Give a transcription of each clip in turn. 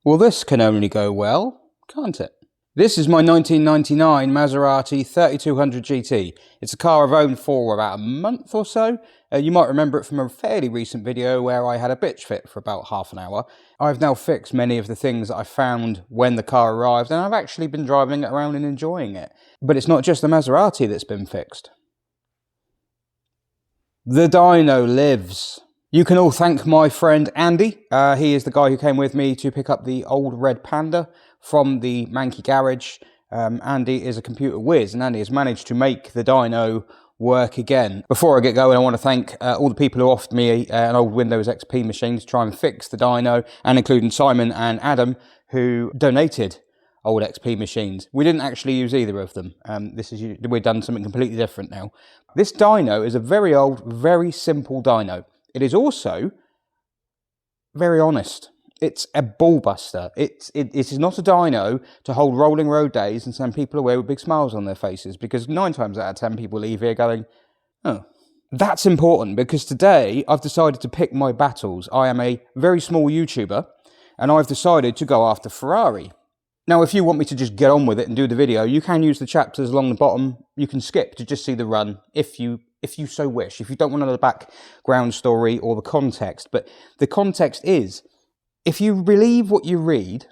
Well, this can only go well, can't it? This is my 1999 Maserati 3200 GT. It's a car I've owned for about a month or so. You might remember it from a fairly recent video where I had a bitch fit for about half an hour. I've now fixed many of the things that I found when the car arrived, and I've actually been driving it around and enjoying it. But it's not just the Maserati that's been fixed. The dyno lives. You can all thank my friend Andy. He is the guy who came with me to pick up the old red Panda from the Manky garage. Andy is a computer whiz, and Andy has managed to make the dyno work again. Before I get going, I want to thank all the people who offered me an old Windows XP machine to try and fix the dyno, and including Simon and Adam, who donated old XP machines. We didn't actually use either of them. We've done something completely different now. This dyno is a very old, very simple dyno. It is also very honest. It's a ball buster. It is not a dyno to hold rolling road days and send people away with big smiles on their faces, because 9 times out of 10 people leave here going, oh. That's important, because today I've decided to pick my battles. I am a very small YouTuber, and I've decided to go after Ferrari. Now, if you want me to just get on with it and do the video, you can use the chapters along the bottom. You can skip to just see the run if you so wish, if you don't want to know the background story or the context. But the context is, if you believe what you read,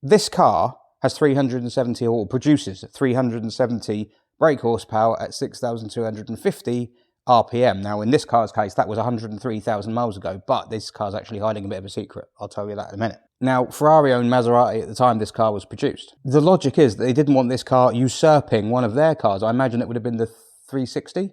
this car has 370, or produces 370 brake horsepower at 6,250 RPM. Now, in this car's case, that was 103,000 miles ago, but this car's actually hiding a bit of a secret. I'll tell you that in a minute. Now, Ferrari owned Maserati at the time this car was produced. The logic is that they didn't want this car usurping one of their cars. I imagine it would have been the 360.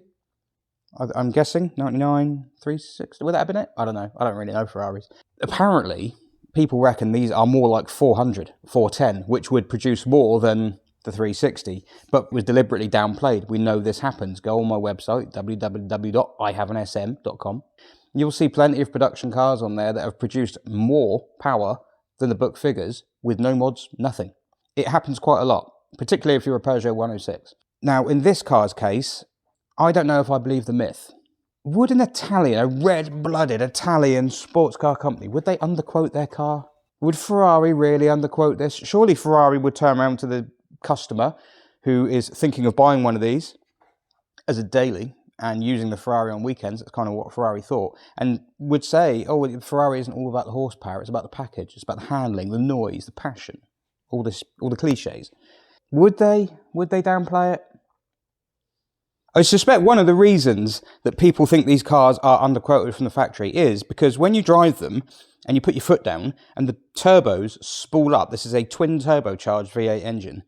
I'm guessing 99, 360. Would that have been it? I don't know. I don't really know Ferraris. Apparently, people reckon these are more like 400, 410, which would produce more than the 360, but was deliberately downplayed. We know this happens. Go on my website, www.ihaveansm.com. You'll see plenty of production cars on there that have produced more power than the book figures with no mods, nothing. It happens quite a lot, particularly if you're a Peugeot 106. Now, in this car's case, I don't know if I believe the myth. Would an Italian, a red-blooded Italian sports car company, would they underquote their car? Would Ferrari really underquote this? Surely Ferrari would turn around to the customer who is thinking of buying one of these as a daily and using the Ferrari on weekends. That's kind of what Ferrari thought, and would say, oh, Ferrari isn't all about the horsepower, it's about the package, it's about the handling, the noise, the passion, all the cliches. Would they downplay it? I suspect one of the reasons that people think these cars are underquoted from the factory is because when you drive them and you put your foot down and the turbos spool up, this is a twin turbocharged V8 engine,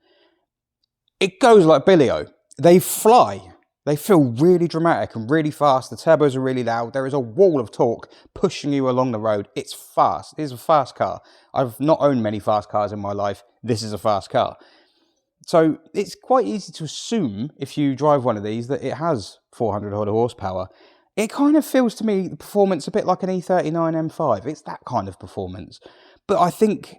it goes like Billy-O. They fly. They feel really dramatic and really fast. The turbos are really loud. There is a wall of torque pushing you along the road. It's fast. It is a fast car. I've not owned many fast cars in my life. This is a fast car. So it's quite easy to assume, if you drive one of these, that it has 400 odd horsepower. It kind of feels to me the performance a bit like an E39 M5. It's that kind of performance. But I think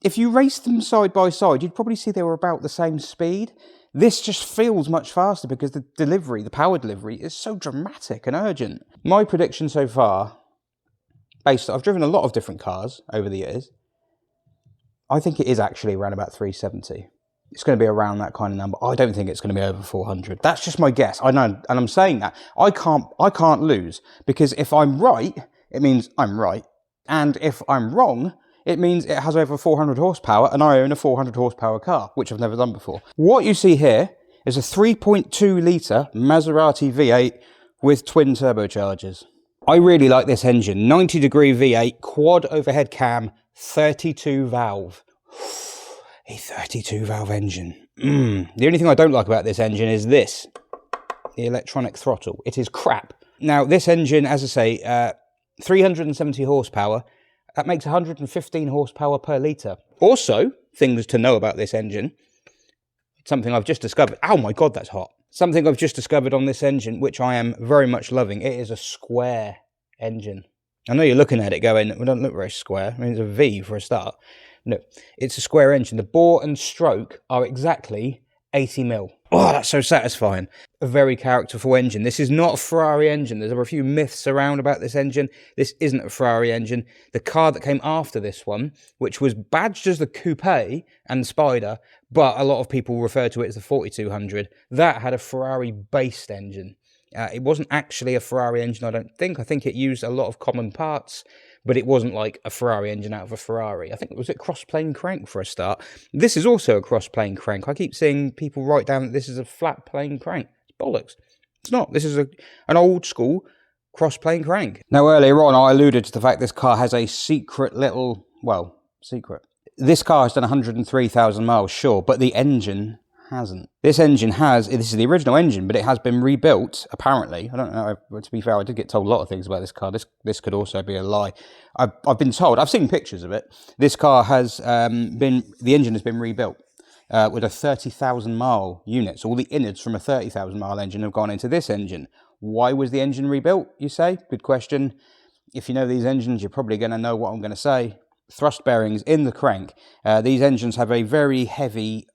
if you race them side by side, you'd probably see they were about the same speed. This just feels much faster because the delivery, the power delivery, is so dramatic and urgent. My prediction so far, I've driven a lot of different cars over the years. I think it is actually around about 370. It's going to be around that kind of number. I don't think it's going to be over 400. That's just my guess. I know, and I'm saying that. I can't lose, because if I'm right, it means I'm right. And if I'm wrong, it means it has over 400 horsepower, and I own a 400 horsepower car, which I've never done before. What you see here is a 3.2 litre Maserati V8 with twin turbochargers. I really like this engine. 90-degree V8, quad overhead cam, 32 valve. A 32 valve engine. The only thing I don't like about this engine is this, the electronic throttle. It is crap. Now, this engine, as I say, 370 horsepower, that makes 115 horsepower per litre. Also, things to know about this engine, something I've just discovered. Oh my God, that's hot. Something I've just discovered on this engine, which I am very much loving. It is a square engine. I know you're looking at it going, it doesn't look very square. I mean, it's a V for a start. No, it's a square engine. The bore and stroke are exactly 80 mil. Oh, that's so satisfying. A very characterful engine. This is not a Ferrari engine. There are a few myths around about this engine. This isn't a Ferrari engine. The car that came after this one, which was badged as the Coupe and the Spider, but a lot of people refer to it as the 4200, that had a Ferrari-based engine. It wasn't actually a Ferrari engine, I don't think. I think it used a lot of common parts, but it wasn't like a Ferrari engine out of a Ferrari. I think it was a cross-plane crank for a start. This is also a cross-plane crank. I keep seeing people write down that this is a flat plane crank. It's bollocks. It's not. This is an old-school cross-plane crank. Now, earlier on, I alluded to the fact this car has a secret little... well, secret. This car has done 103,000 miles, sure, but the engine hasn't. This engine has, this is the original engine, but it has been rebuilt, apparently. I don't know, to be fair, I did get told a lot of things about this car. This could also be a lie. I've been told, I've seen pictures of it. This car has the engine has been rebuilt with a 30,000 mile unit. So all the innards from a 30,000 mile engine have gone into this engine. Why was the engine rebuilt, you say? Good question. If you know these engines, you're probably going to know what I'm going to say. Thrust bearings in the crank. These engines have a very heavy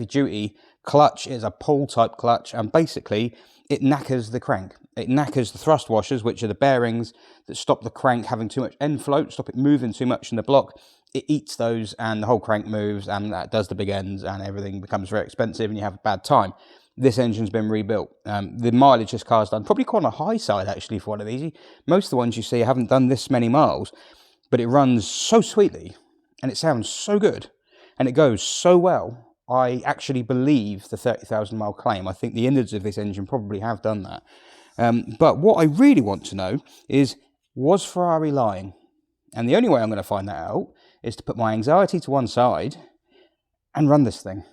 duty clutch. It's a pull type clutch, and basically it knackers the crank. It knackers the thrust washers, which are the bearings that stop the crank having too much end float, stop it moving too much in the block. It eats those and the whole crank moves, and that does the big ends, and everything becomes very expensive and you have a bad time. This engine's been rebuilt. The mileage this car's done, probably quite on the high side actually for one of these. Most of the ones you see haven't done this many miles. But it runs so sweetly, and it sounds so good, and it goes so well. I actually believe the 30,000 mile claim. I think the innards of this engine probably have done that. But what I really want to know is, was Ferrari lying? And the only way I'm going to find that out is to put my anxiety to one side and run this thing.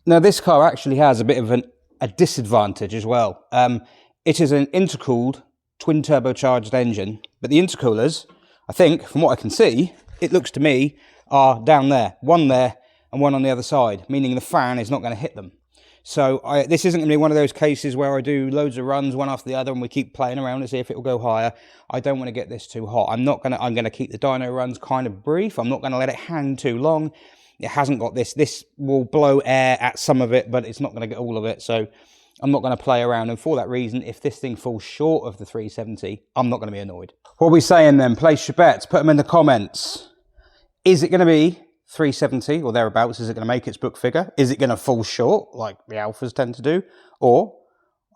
Now, this car actually has a bit of a disadvantage as well. It is an intercooled twin turbocharged engine, but the intercoolers, I think, from what I can see, it looks to me, are down there, one there and one on the other side, meaning the fan is not going to hit them. So this isn't going to be one of those cases where I do loads of runs one after the other and we keep playing around to see if it will go higher. I don't want to get this too hot. I'm going to keep the dyno runs kind of brief. I'm not going to let it hang too long. It hasn't got this. This will blow air at some of it, but it's not going to get all of it. So I'm not going to play around, and for that reason, if this thing falls short of the 370, I'm not going to be annoyed. What are we saying then? Place your bets, put them in the comments. Is it going to be 370 or thereabouts? Is it going to make its book figure? Is it going to fall short, like the Alphas tend to do? Or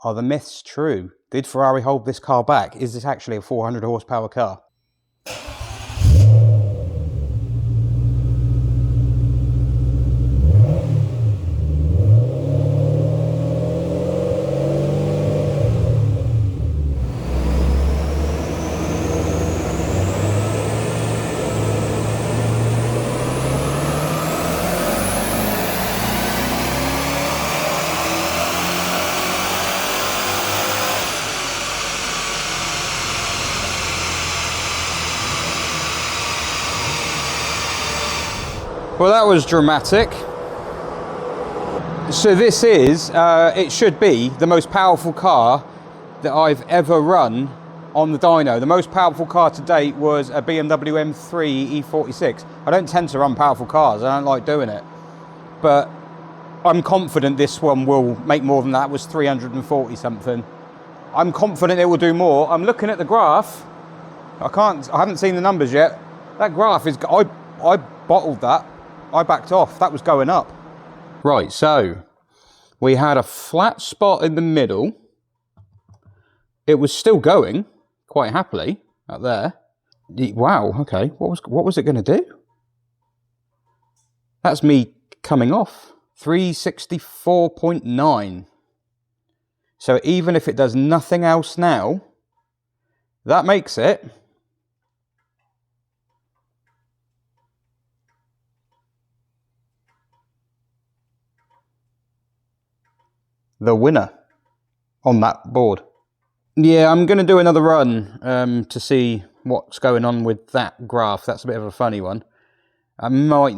are the myths true? Did Ferrari hold this car back? Is this actually a 400 horsepower car? Well, that was dramatic. So this is, it should be the most powerful car that I've ever run on the dyno. The most powerful car to date was a BMW M3 E46. I don't tend to run powerful cars, I don't like doing it. But I'm confident this one will make more than that. It was 340 something. I'm confident it will do more. I'm looking at the graph. I haven't seen the numbers yet. That graph is, I bottled that. I backed off, that was going up. Right, so we had a flat spot in the middle. It was still going quite happily up there. Wow, okay, what was it going to do? That's me coming off. 364.9. So even if it does nothing else now, that makes it the winner on that board. Yeah, I'm going to do another run to see what's going on with that graph. That's a bit of a funny one. I might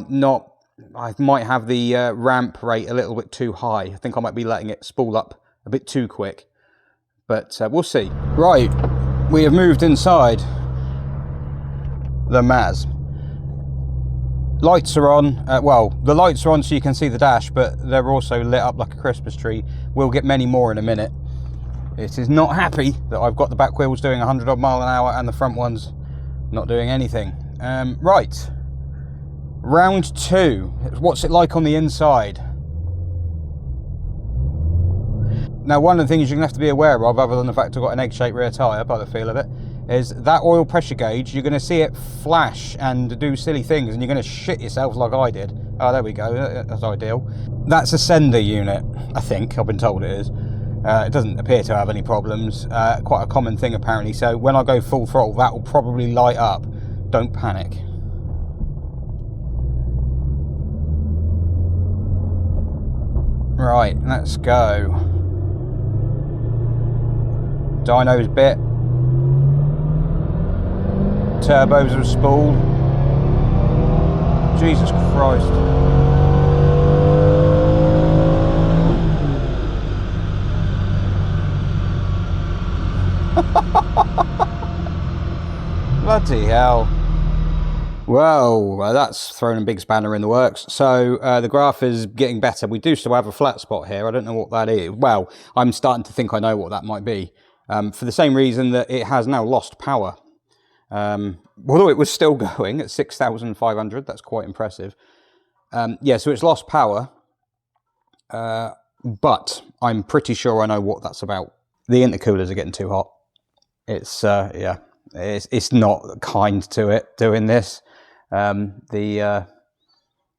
have the ramp rate a little bit too high. I think I might be letting it spool up a bit too quick. But we'll see. Right, we have moved inside the Maz. Lights are on. Well, the lights are on so you can see the dash, but they're also lit up like a Christmas tree. We'll get many more in a minute. It is not happy that I've got the back wheels doing 100 odd mile an hour and the front ones not doing anything. Right, round 2. What's it like on the inside? Now, one of the things you're going to have to be aware of, other than the fact I've got an egg-shaped rear tyre by the feel of it, is that oil pressure gauge. You're going to see it flash and do silly things, and you're going to shit yourself like I did. Oh, there we go, that's ideal. That's a sender unit, I think, I've been told it is. It doesn't appear to have any problems, quite a common thing apparently, so when I go full throttle that will probably light up. Don't panic. Right, let's go. Dyno's bit. Turbos are spooled. Jesus Christ. Bloody hell. Well, that's thrown a big spanner in the works. So the graph is getting better. We do still have a flat spot here. I don't know what that is. Well, I'm starting to think I know what that might be. For the same reason that it has now lost power. Although it was still going at 6,500, that's quite impressive. Yeah, so it's lost power. But I'm pretty sure I know what that's about. The intercoolers are getting too hot. It's, yeah, it's not kind to it doing this. The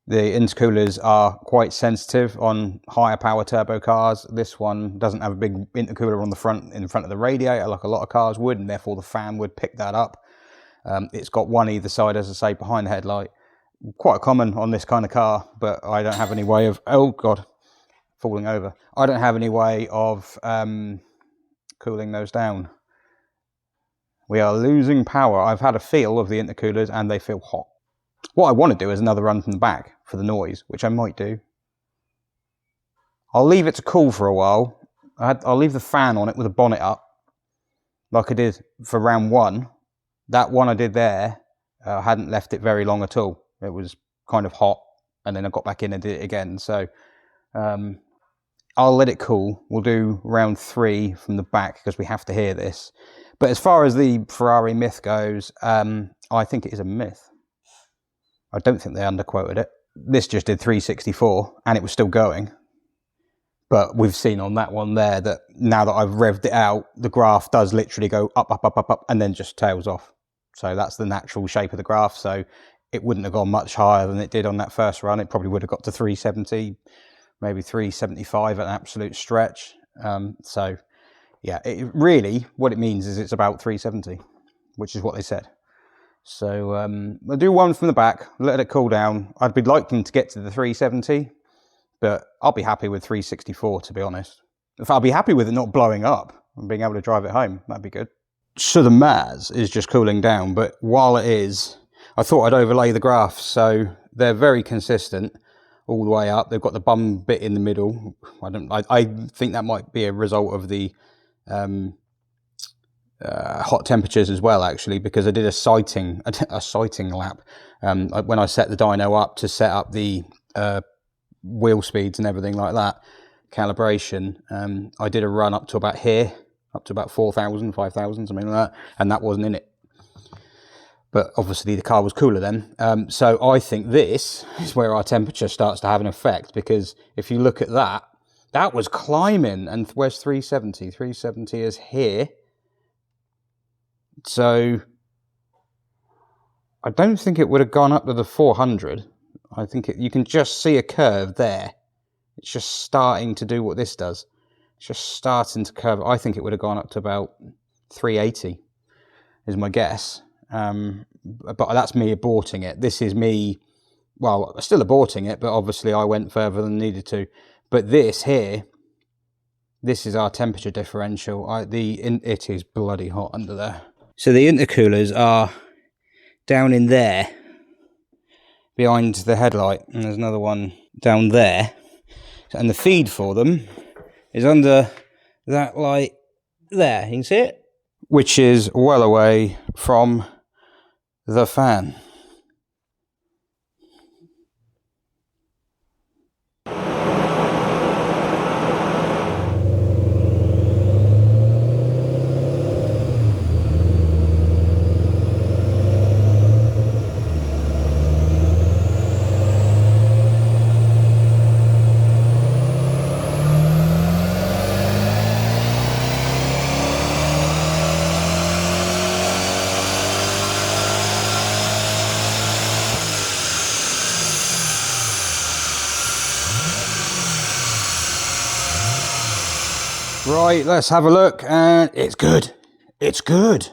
intercoolers are quite sensitive on higher power turbo cars. This one doesn't have a big intercooler on the front, in front of the radiator like a lot of cars would, and therefore the fan would pick that up. It's got one either side, as I say, behind the headlight. Quite common on this kind of car, but I don't have any way of, oh God, falling over. I don't have any way of cooling those down. We are losing power. I've had a feel of the intercoolers and they feel hot. What I want to do is another run from the back for the noise, which I might do. I'll leave it to cool for a while. I'll leave the fan on it with the bonnet up, like I did for round 1. That one I did there, I hadn't left it very long at all. It was kind of hot, and then I got back in and did it again. So I'll let it cool. We'll do round 3 from the back because we have to hear this. But as far as the Ferrari myth goes, I think it is a myth. I don't think they underquoted it. This just did 364 and it was still going. But we've seen on that one there that now that I've revved it out, the graph does literally go up, up, up, up, up, and then just tails off. So that's the natural shape of the graph. So it wouldn't have gone much higher than it did on that first run. It probably would have got to 370, maybe 375 at an absolute stretch. So yeah, it really, what it means is it's about 370, which is what they said. So I'll do one from the back, let it cool down. I'd be liking to get to the 370, but I'll be happy with 364, to be honest. If I'll be happy with it not blowing up and being able to drive it home, that'd be good. So the Maz is just cooling down, but while it is, I thought I'd overlay the graphs. So they're very consistent all the way up. They've got the bum bit in the middle. I think that might be a result of the hot temperatures as well, actually, because I did a sighting lap when I set the dyno up to set up the wheel speeds and everything like that, calibration. I did a run up to about here, up to about 4,000, 5,000, something like that, and that wasn't in it. But obviously the car was cooler then. So I think this is where our temperature starts to have an effect, because if you look at that, that was climbing, and where's 370? 370 is here. So I don't think it would have gone up to the 400. I think you can just see a curve there. It's just starting to do what this does. It's just starting to curve. I think it would have gone up to about 380 is my guess. But that's me aborting it. This is me, well, still aborting it, but obviously I went further than needed to. But this here, this is our temperature differential. It is bloody hot under there. So the intercoolers are down in there, behind the headlight, and there's another one down there. And the feed for them is under that light there. You can see it? Which is well away from the fan. Right, let's have a look, and it's good. It's good.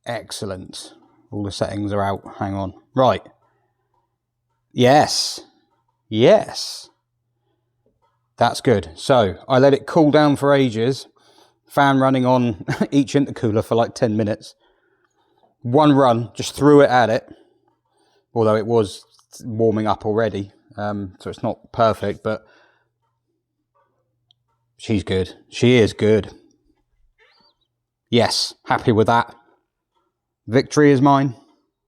Excellent. All the settings are out. Hang on. Right. Yes. Yes. That's good. So I let it cool down for ages. Fan running on each intercooler for like 10 minutes. One run, just threw it at it. Although it was warming up already. So it's not perfect, but she's good. She is good. Yes, happy with that. Victory is mine.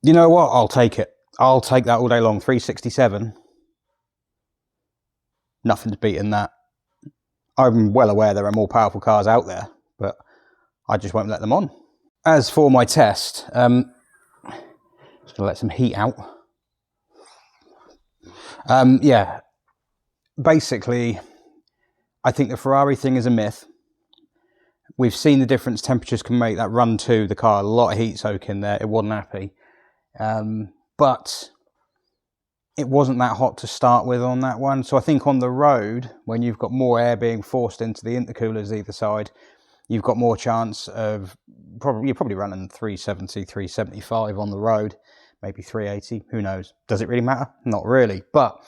You know what? I'll take it. I'll take that all day long. 367. Nothing's beating that. I'm well aware there are more powerful cars out there, but I just won't let them on. As for my test, just going to let some heat out. Yeah, basically, I think the Ferrari thing is a myth. We've seen the difference temperatures can make. That run to the car, a lot of heat soak in there. It wasn't happy. But it wasn't that hot to start with on that one. So I think on the road, when you've got more air being forced into the intercoolers either side, you've got more chance of, you're probably running 370, 375 on the road, maybe 380, who knows? Does it really matter? Not really. But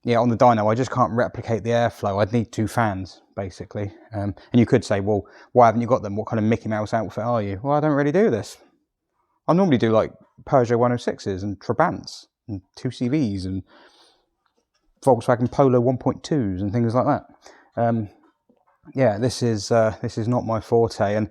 yeah, on the dyno, I just can't replicate the airflow. I'd need two fans, basically. And you could say, well, why haven't you got them? What kind of Mickey Mouse outfit are you? Well, I don't really do this. I normally do like Peugeot 106s and Trabants and 2CVs and Volkswagen Polo 1.2s and things like that. Yeah, this is not my forte. And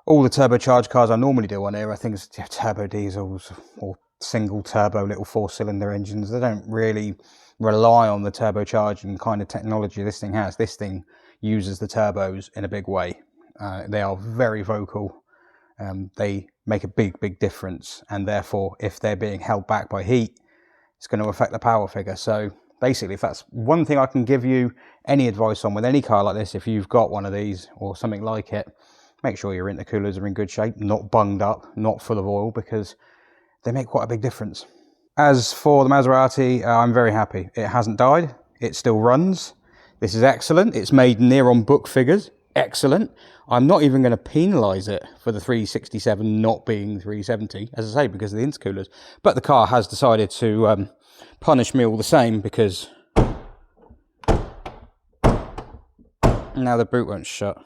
all the turbocharged cars I normally do on here, I think it's turbo diesels or single turbo little 4-cylinder engines. They don't really rely on the turbocharging kind of technology this thing has. This thing uses the turbos in a big way. They are very vocal. They make a big difference, and therefore if they're being held back by heat, it's going to affect the power figure. So basically, if that's one thing I can give you any advice on with any car like this, if you've got one of these or something like it, make sure your intercoolers are in good shape, not bunged up, not full of oil, because they make quite a big difference. As for the Maserati, I'm very happy. It hasn't died. It still runs. This is excellent. It's made near on book figures. Excellent. I'm not even going to penalise it for the 367 not being 370, as I say, because of the intercoolers. But the car has decided to punish me all the same, because now the boot won't shut.